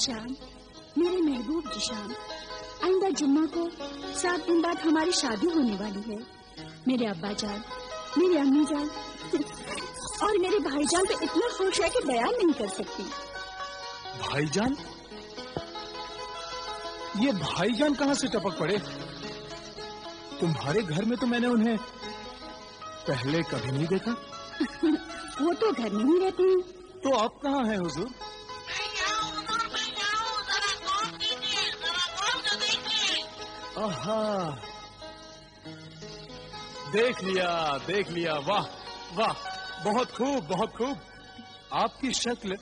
ज़ीशान, मेरे महबूब ज़ीशान, आइंदा जुम्मा को 7 दिन बाद हमारी शादी होने वाली है। मेरे अब्बा जान, मेरी अम्मी जान और मेरे भाईजान तो इतना खुश है कि बयान नहीं कर सकती। भाईजान? ये भाईजान कहाँ से टपक पड़े? तुम्हारे घर में तो मैंने उन्हें पहले कभी नहीं देखा। वो तो घर में ही रहते हैं। तो आप कहाँ हैं हुजूर? आहा, देख लिया, वाह वाह, बहुत खूब बहुत खूब। आपकी शक्ल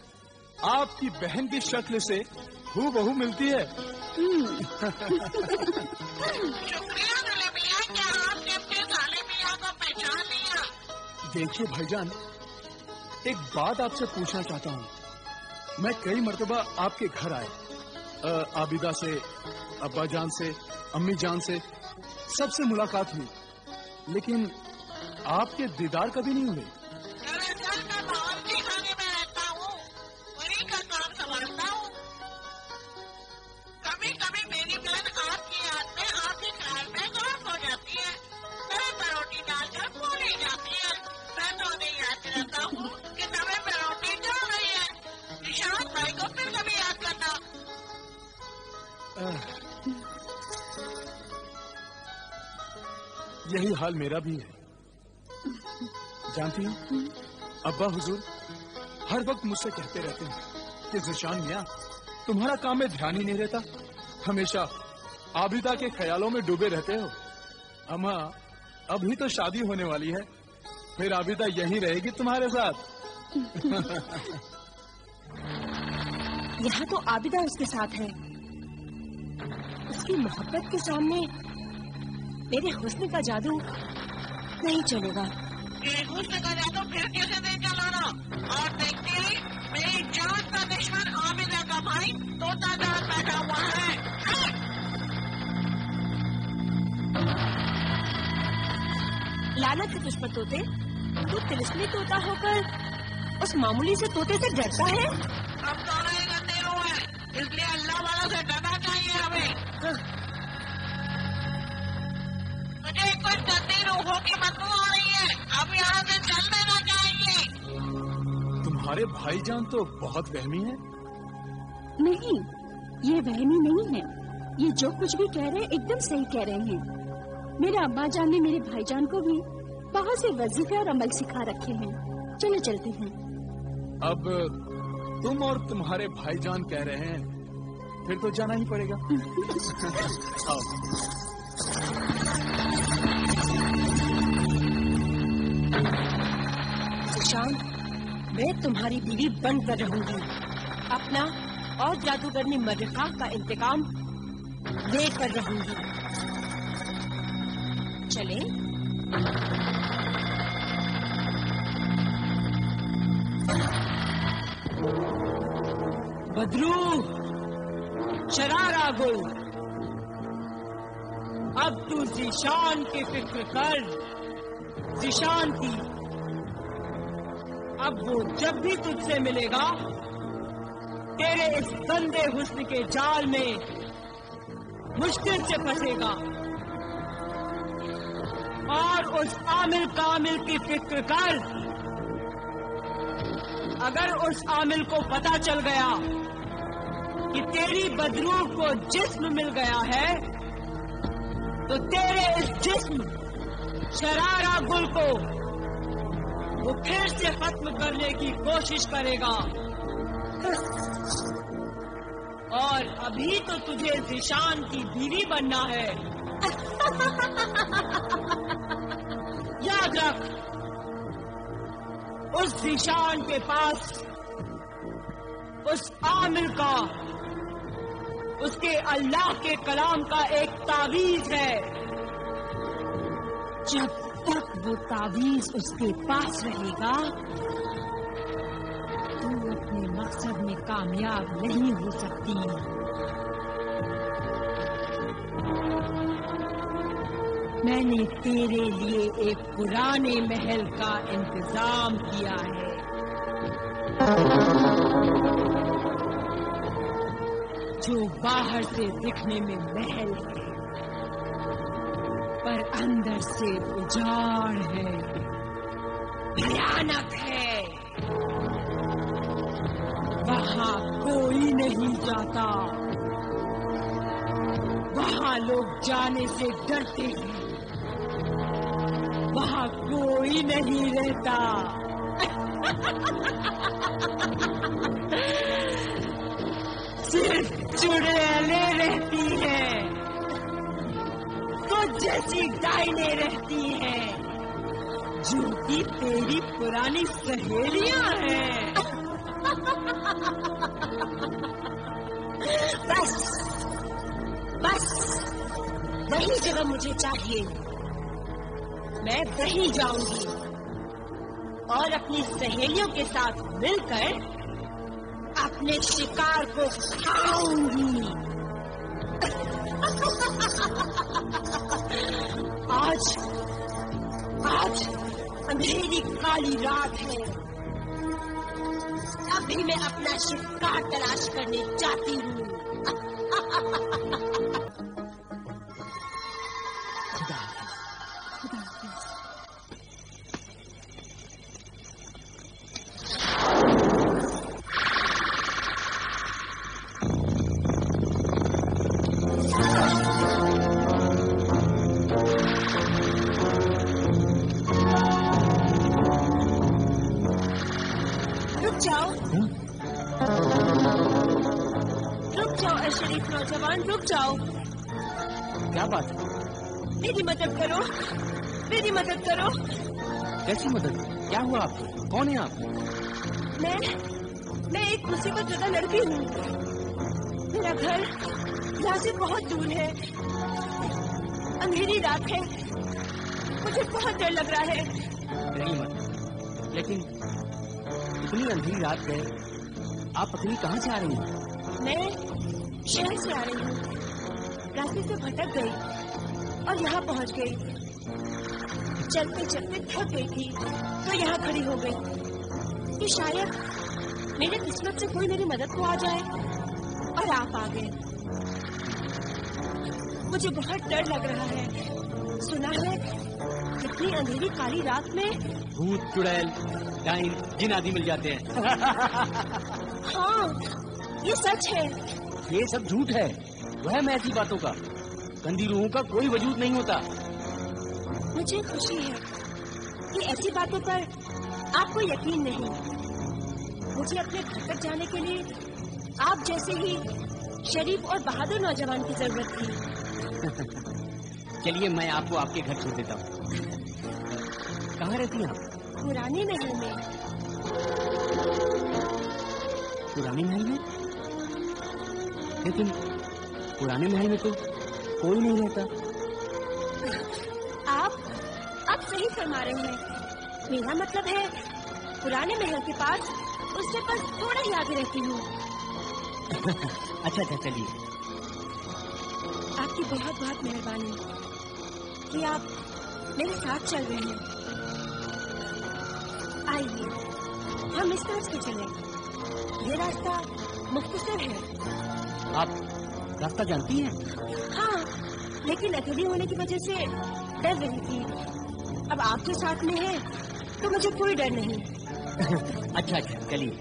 आपकी बहन की शक्ल से हूबहू मिलती है। देखिए भाईजान, एक बात आपसे पूछना चाहता हूँ। मैं कई मर्तबा आपके घर आए, आबिदा से, अब्बा जान से, अम्मी जान से, सबसे मुलाकात हुई, लेकिन आपके दीदार कभी नहीं हुए। यही हाल मेरा भी है। जानती हूँ, अब्बा हुजूर हर वक्त मुझसे कहते रहते हैं कि ज़ीशान मियां, तुम्हारा काम में ध्यान ही नहीं रहता, हमेशा आबिदा के ख्यालों में डूबे रहते हो। अम्मा, अभी तो शादी होने वाली है, फिर आबिदा यहीं रहेगी तुम्हारे साथ। यहाँ तो आबिदा उसके साथ है। उसकी मोहब्बत के सामने मेरे हुस्न का जादू नहीं चलेगा। ये हुस्न का जादू फिर कैसे नहीं चलाना? और देखते ही मेरी जान का दुश्मन आबिदा का भाई तोता जान बैठा हुआ है। लानत है तुझ पर तोते, तू तिलिस्मी तोता होकर उस मामूली से तोते से डरता है। अब दोनों ही गंदे रूह है, इसलिए अल्लाह वालों से डरना चाहिए हमें। मुझे कुछ गंदी रूहों की बदबू आ रही है, अब यहाँ से चल देना चाहिए। तुम्हारे भाईजान तो बहुत वहमी है। नहीं, ये वहमी नहीं है, ये जो कुछ भी कह रहे हैं एकदम सही कह रहे हैं। मेरे अब्बा जान ने मेरे भाईजान को भी बहुत से वजीफे और अमल सिखा रखे हैं। चलो चलते हैं। अब तुम और तुम्हारे भाईजान कह रहे हैं, फिर तो जाना ही पड़ेगा। आओ। ज़ीशान, मैं तुम्हारी बीवी बनकर रहूंगी, अपना और जादूगरनी मर्रिका का इंतकाम लेकर रहूंगी। चले? बदरू, शरारा गुल, अब तू ज़ीशान की फिक्र कर, ज़ीशान की। अब वो जब भी तुझसे मिलेगा, तेरे इस गंदे हुस्न के जाल में मुश्किल से फंसेगा। और उस आमिल कामिल की फिक्र कर, अगर उस आमिल को पता चल गया कि तेरी बदरू को जिस्म मिल गया है, तो तेरे इस जिस्म शरारा गुल को वो फिर से खत्म करने की कोशिश करेगा। और अभी तो तुझे ज़ीशान की बीवी बनना है। याद रख, उस ज़ीशान के पास उस आमिल का, उसके अल्लाह के कलाम का एक तावीज है। जब तक वो तावीज उसके पास रहेगा, तू अपने मकसद में कामयाब नहीं हो सकती। मैंने तेरे लिए एक पुराने महल का इंतजाम किया है। जो बाहर से दिखने में महल है पर अंदर से उजाड़ है, भयानक है। वहां कोई नहीं जाता, वहां लोग जाने से डरते हैं, वहां कोई नहीं रहता। सिर्फ चुड़ैलें रहती हैं, तो जैसी डाइनें रहती हैं, जो कि तेरी पुरानी सहेलियां हैं। बस बस वही जगह मुझे चाहिए। मैं वहीं जाऊंगी और अपनी सहेलियों के साथ मिलकर अपने शिकार को खाऊंगी। आज अंधेरी काली रात है, अभी मैं अपना शिकार तलाश करने जाती हूँ। खुदा हाफिज। रुक जाओ शरीफ नौजवान, रुक जाओ। क्या बात? मेरी मदद करो, मेरी मदद करो। कैसी मदद? क्या हुआ आपको? कौन है आप? मैं एक मुसीबत ज़दा लड़की हूँ। मेरा घर यहाँ से बहुत दूर है, अंधेरी रात है, मुझे बहुत डर लग रहा है। डरिए मत, लेकिन इतनी अंधेरी रात है, आप अकेली कहाँ से आ रही हैं? मैं शहर से आ रही हूँ, रास्ते से भटक गई और यहाँ पहुँच गई। चलते चलते थक गई थी तो यहाँ खड़ी हो गई कि शायद मेरे किस्मत से कोई मेरी मदद को आ जाए, और आप आ गए। मुझे बहुत डर लग रहा है। सुना है इतनी अंधेरी काली रात में भूत, चुड़ैल, डाइन, जिन आदि मिल जाते हैं। हाँ, ये सच है। ये सब झूठ है, वहम है ऐसी बातों का। गंदी रूहों का कोई वजूद नहीं होता। मुझे खुशी है कि ऐसी बातों पर आपको यकीन नहीं। मुझे अपने घर तक जाने के लिए आप जैसे ही शरीफ और बहादुर नौजवान की जरूरत थी। चलिए मैं आपको आपके घर छोड़ देता हूँ। कहाँ रहती हैं आप? पुराने महल में। पुराने महल में? लेकिन पुराने महल में तो कोई नहीं रहता। आप सही फरमा रहे हैं। मेरा मतलब है पुराने महल के पास उससे पर थोड़ा ही आगे रहती हूँ। अच्छा चलिए। आपकी बहुत बहुत मेहरबानी कि आप मेरे साथ चल रहे हैं। आइए हम इस तरफ से चलें। ये रास्ता मुख्तसर है। आप रास्ता जानती हैं? हाँ, लेकिन अकेली होने की वजह से डर रही थी। अब आप जो साथ में हैं तो मुझे कोई डर नहीं। अच्छा चलिए।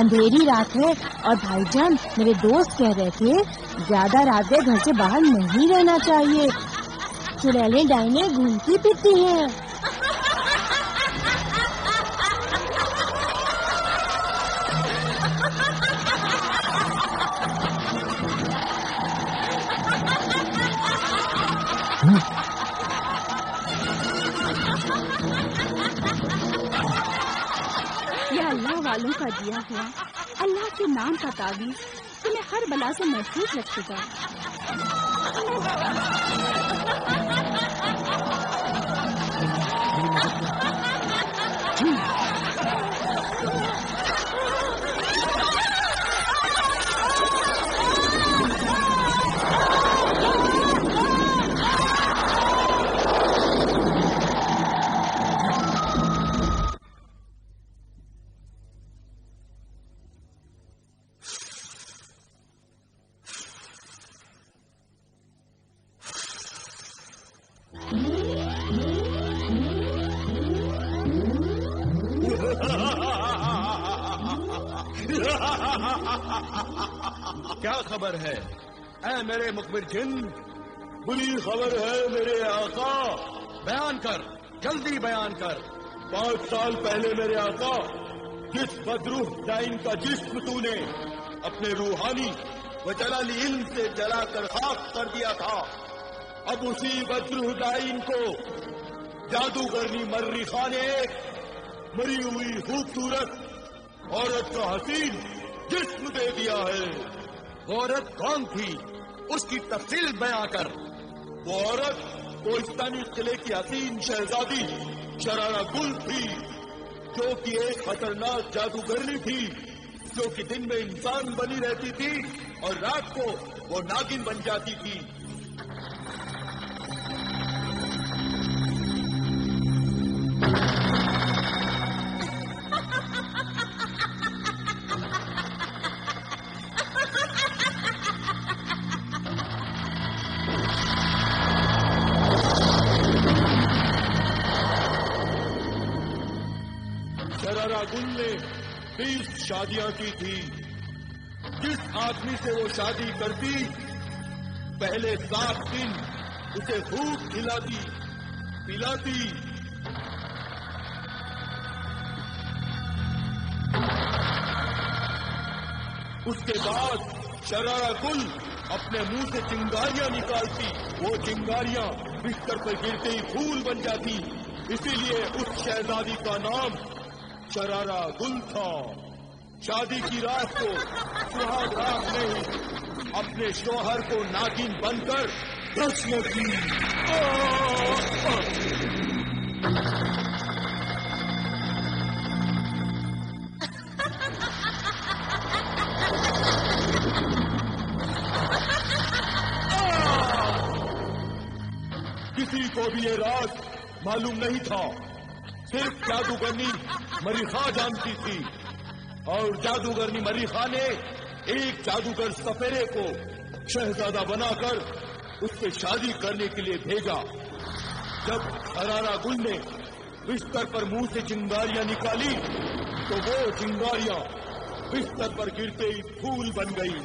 اندھیری رات ہے اور بھائی جان میرے دوست کہہ رہے تھے زیادہ رات میں گھر سے باہر نہیں رہنا چاہیے. چڑیلیں ڈائنیں گھومتی پھرتی ہیں. یہ اللہ والوں کا دیا ہوا اللہ کے نام کا تعویذ تمہیں ہر بلا سے محفوظ رکھے گا. کیا خبر ہے اے میرے مخبر جن؟ بری خبر ہے میرے آقا. بیان کر، جلدی بیان کر. 5 سال پہلے میرے آقا جس بدروح ڈائن کا جسم تو نے اپنے روحانی و جلالی علم سے جلا کر خاک کر دیا تھا، اب اسی بدروح ڈائن کو جادوگرنی مریخا نے مری ہوئی خوبصورت عورت کا حسین جسم دے دیا ہے. وہ عورت کون تھی؟ اس کی تفصیل بیان کر. وہ عورت کوہستانی قلعے کی حسین شہزادی شرارہ گل تھی، جو کہ ایک خطرناک جادوگرنی تھی، جو کہ دن میں انسان بنی رہتی تھی اور رات کو وہ ناگن بن جاتی تھی. شرارہ گل نے 20 شادیاں کی تھی. جس آدمی سے وہ شادی کرتی پہلے 7 دن اسے خوب کھلاتی پلاتی. اس کے بعد شرارہ گل اپنے منہ سے چنگاریاں نکالتی. وہ چنگاریاں بستر پر گرتے ہی پھول بن جاتی. اسی لیے اس شہزادی کا نام شرارہ گل تھا. شادی کی رات کو سہاگ رات نے ہی اپنے شوہر کو ناگن بن کر رسم کی. کسی کو بھی یہ راز معلوم نہیں تھا. صرف جادوگرنی مریخا جانتی تھی، اور جادوگرنی مریخا نے ایک جادوگر سپیرے کو شہزادہ بنا کر اس سے شادی کرنے کے لیے بھیجا. جب شرارہ گل نے بستر پر منہ سے چنگاریاں نکالی تو وہ چنگاریاں بستر پر گرتے ہی پھول بن گئی.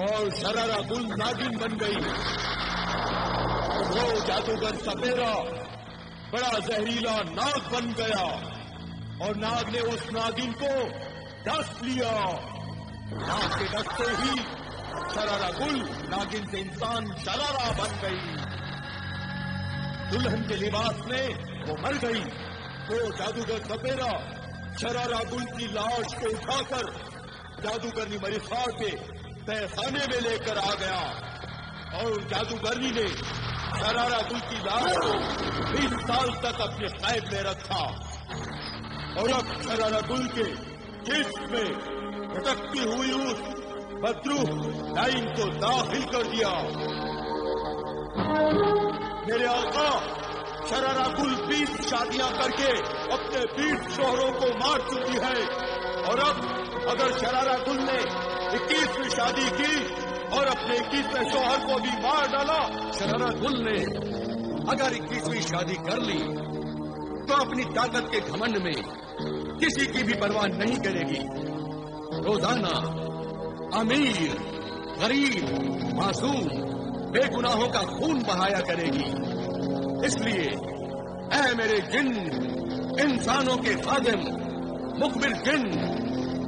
اور شرارہ گل ناگن بن گئی. وہ جادوگر سپیرا بڑا زہریلا ناگ بن گیا اور ناگ نے اس ناگن کو ڈس لیا. ناگ کے ڈستے ہی شرارہ گل ناگن سے انسان شرارہ بن گئی. دلہن کے لباس میں وہ مر گئی. تو جادوگر سپیرا شرارہ گل کی لاش کو اٹھا کر جادوگرنی مریخا کے خانے میں لے کر آ گیا اور جادوگرنی نے شرارہ گل کی لاش کو 20 سال تک اپنے قید میں رکھا اور اب شرارہ گل کے جسم میں بھٹکتی ہوئی اس بدروح ڈائن کو داخل کر دیا. میرے آقا شرارہ گل 20 شادیاں کر کے اپنے 20 شوہروں کو مار چکی ہے اور اب अगर शरारा गुल ने 21वीं शादी की और अपने 21वें शौहर को भी मार डाला, शरारा गुल ने अगर 21वीं शादी कर ली तो अपनी ताकत के घमंड में किसी की भी परवाह नहीं करेगी। रोजाना अमीर, गरीब, मासूम, बेगुनाहों का खून बहाया करेगी। इसलिए ऐ मेरे जिन, इंसानों के खादिम, मुखबिर जिन,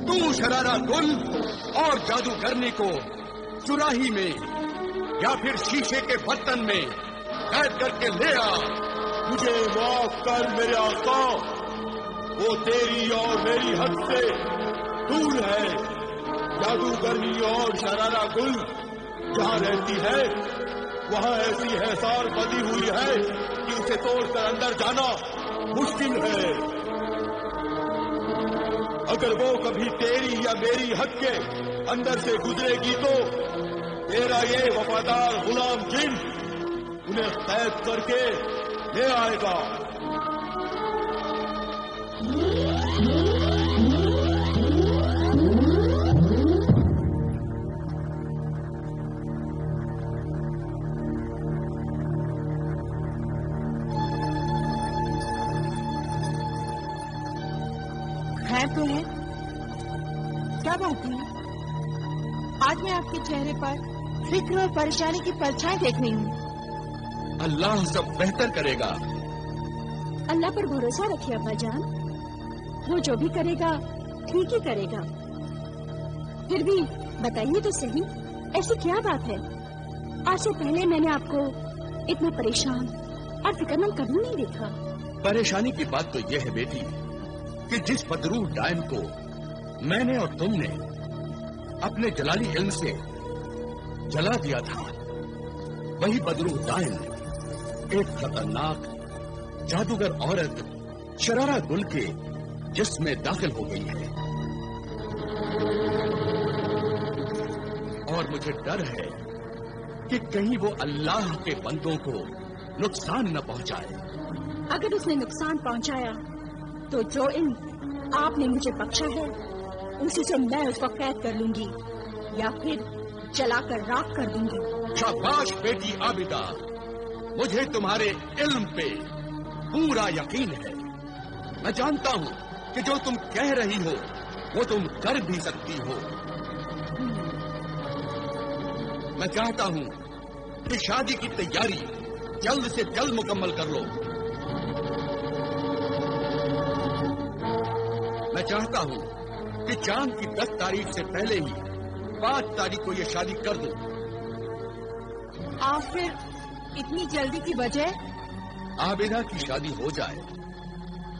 तू शरारा गुल और जादूगरनी को चुराही में या फिर शीशे के बर्तन में कैद करके ले आ। मुझे माफ कर मेरे आका, वो तेरी और मेरी हद से दूर है। जादूगरनी और शरारा गुल जहाँ रहती है वहाँ ऐसी हिसार बंधी हुई है कि उसे तोड़कर अंदर जाना मुश्किल है। अगर वो कभी तेरी या मेरी हद के अंदर से गुजरेगी तो तेरा ये वफादार गुलाम जिन उन्हें कैद करके ले आएगा। खैर तो है, क्या बात है? आज मैं आपके चेहरे पर फिक्र और परेशानी की परछाई देख रही हूँ। अल्लाह सब बेहतर करेगा। अल्लाह पर भरोसा रखिए अब्बा जान, वो जो भी करेगा ठीक ही करेगा। फिर भी बताइए तो सही, ऐसी क्या बात है? आज से पहले मैंने आपको इतना परेशान और फिक्रमंद कभी नहीं देखा। परेशानी की बात तो यह है बेटी कि जिस बदरूह डायन को मैंने और तुमने अपने जलाली इल्म से जला दिया था, वही बदरूह डायन एक खतरनाक जादूगर औरत शरारा गुल के जिस्म में दाखिल हो गई है और मुझे डर है कि कहीं वो अल्लाह के बंदों को नुकसान न पहुंचाए। अगर उसने नुकसान पहुंचाया तो जो इल्म आपने मुझे बख्शा है उसी से मैं उसको कैद कर लूंगी या फिर जलाकर राख कर दूंगी। शाबाश बेटी आबिदा, मुझे तुम्हारे इल्म पे पूरा यकीन है। मैं जानता हूँ कि जो तुम कह रही हो वो तुम कर भी सकती हो। मैं चाहता हूँ कि शादी की तैयारी जल्द से जल्द मुकम्मल कर लो। मैं चाहता हूँ कि चांद की 10 तारीख से पहले ही 5 तारीख को ये शादी कर दो। आप फिर इतनी जल्दी की वजह? आबिदा की शादी हो जाए,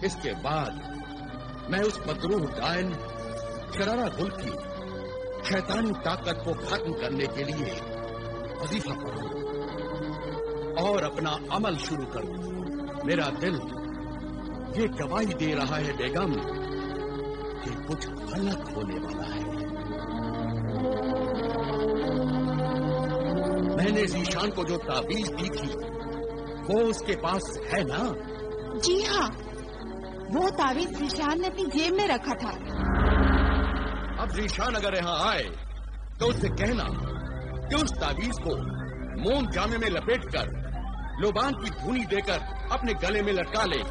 इसके बाद मैं उस बदरूह डायन शरारा गुल की शैतानी ताकत को खत्म करने के लिए वजीफा पढ़ूं और अपना अमल शुरू करूं। मेरा दिल ये गवाही दे रहा है बेगम कि कुछ गलत होने वाला है। मैंने ज़ीशान को जो ताबीज दी थी वो उसके पास है ना? जी हाँ, वो ताबीज ज़ीशान ने अपनी जेब में रखा था। अब ज़ीशान अगर यहाँ आए तो उससे कहना कि उस ताबीज को मोम जामे में लपेटकर लोबान की धुनी देकर अपने गले में लटका ले।